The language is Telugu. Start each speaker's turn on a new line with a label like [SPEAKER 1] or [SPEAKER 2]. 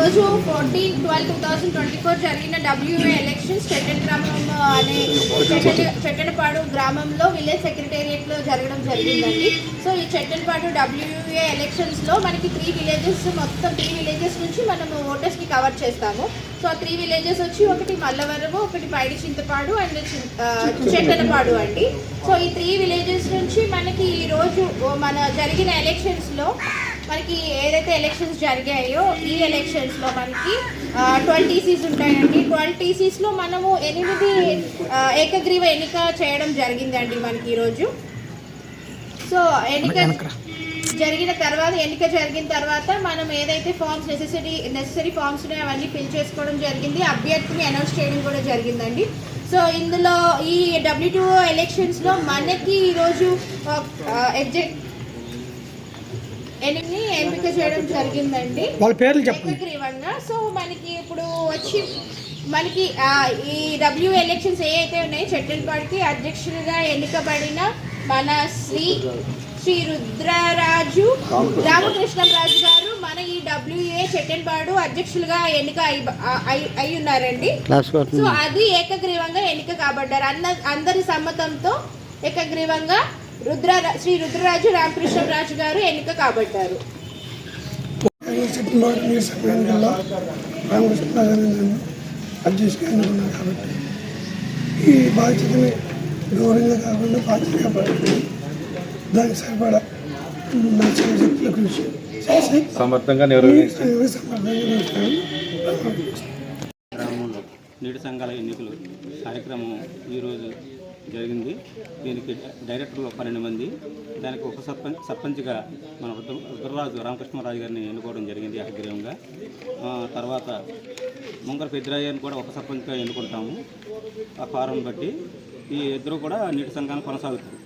[SPEAKER 1] ఈరోజు 14/12/2024 జరిగిన WA ఎలక్షన్స్ చెట్టెల గ్రామం అనే చెట్టెలపాడు గ్రామంలో విలేజ్ సెక్రటేరియట్లో జరగడం జరిగిందండి. సో ఈ చెట్టెలపాడు WA ఎలక్షన్స్లో మనకి 3 విలేజెస్, మొత్తం 3 విలేజెస్ నుంచి మనము ఓటర్స్కి కవర్ చేస్తాము. సో ఆ 3 విలేజెస్ వచ్చి ఒకటి మల్లవరము, ఒకటి పైడి చింతపాడు అండ్ చెట్టెలపాడు అండి. సో ఈ 3 విలేజెస్ నుంచి మనకి ఈరోజు మన జరిగిన ఎలక్షన్స్లో మనకి ఏదైతే ఎలక్షన్స్ జరిగాయో ఈ ఎలక్షన్స్లో మనకి 12 TCs ఉంటాయండి. 12 TCsలో మనము 8 ఏకగ్రీవ ఎన్నిక చేయడం జరిగిందండి మనకి ఈరోజు. సో ఎన్నిక జరిగిన తర్వాత మనం ఏదైతే ఫామ్స్ నెసెసరీ ఫామ్స్ ఉన్నాయో అవన్నీ ఫిల్ చేసుకోవడం జరిగింది. అభ్యర్థిని అనౌన్స్ చేయడం కూడా జరిగిందండి. సో ఇందులో ఈ WTO ఎలక్షన్స్లో మనకి ఈరోజు ఎంపిక చేయడం జరిగిందండి
[SPEAKER 2] వాళ్ళ పేర్లు చెప్పండి.
[SPEAKER 1] ఏకగ్రీవంగా. సో మనకి ఇప్పుడు వచ్చి మనకి ఈ WA ఎలక్షన్స్ ఏ అయితే ఉన్నాయో చెట్టెలపాడుకి అధ్యక్షులుగా ఎన్నికబడిన మన శ్రీ రుద్రరాజు రామకృష్ణరాజు గారు మన ఈ WA చెట్టెలపాడు అధ్యక్షులుగా ఎన్నిక అయి ఉన్నారండి. సో అది ఏకగ్రీవంగా ఎన్నిక కాబడ్డారు. అందరి సమ్మతంతో ఏకగ్రీవంగా శ్రీ రుద్రరాజు రామకృష్ణరాజు గారు ఎన్నిక కాబడ్డారు.
[SPEAKER 2] అధ్యక్షులుగా ఎన్నుకున్నారు కాబట్టి ఈ బాధ్యతని గౌరవంగా కాకుండా బాధ్యతగా పడుతుంది. దానికి సరిపడా శక్తుల కృషి చేసి సమర్థంగా
[SPEAKER 3] గ్రామంలో నీటి సంఘాల ఎన్నికలు కార్యక్రమం ఈరోజు జరిగింది. దీనికి డైరెక్టర్లు 12 మంది, దానికి ఒక సర్పంచ్గా మన రుద్రరాజు రామకృష్ణరాజు గారిని ఎన్నుకోవడం జరిగింది ఏకగ్రీవంగా. తర్వాత ముంగర పెద్దిరాయని కూడా ఒక సర్పంచ్గా ఎన్నుకుంటాము. ఆ ఫారం బట్టి ఈ ఇద్దరు కూడా నీటి సంఘాన్ని కొనసాగుతారు.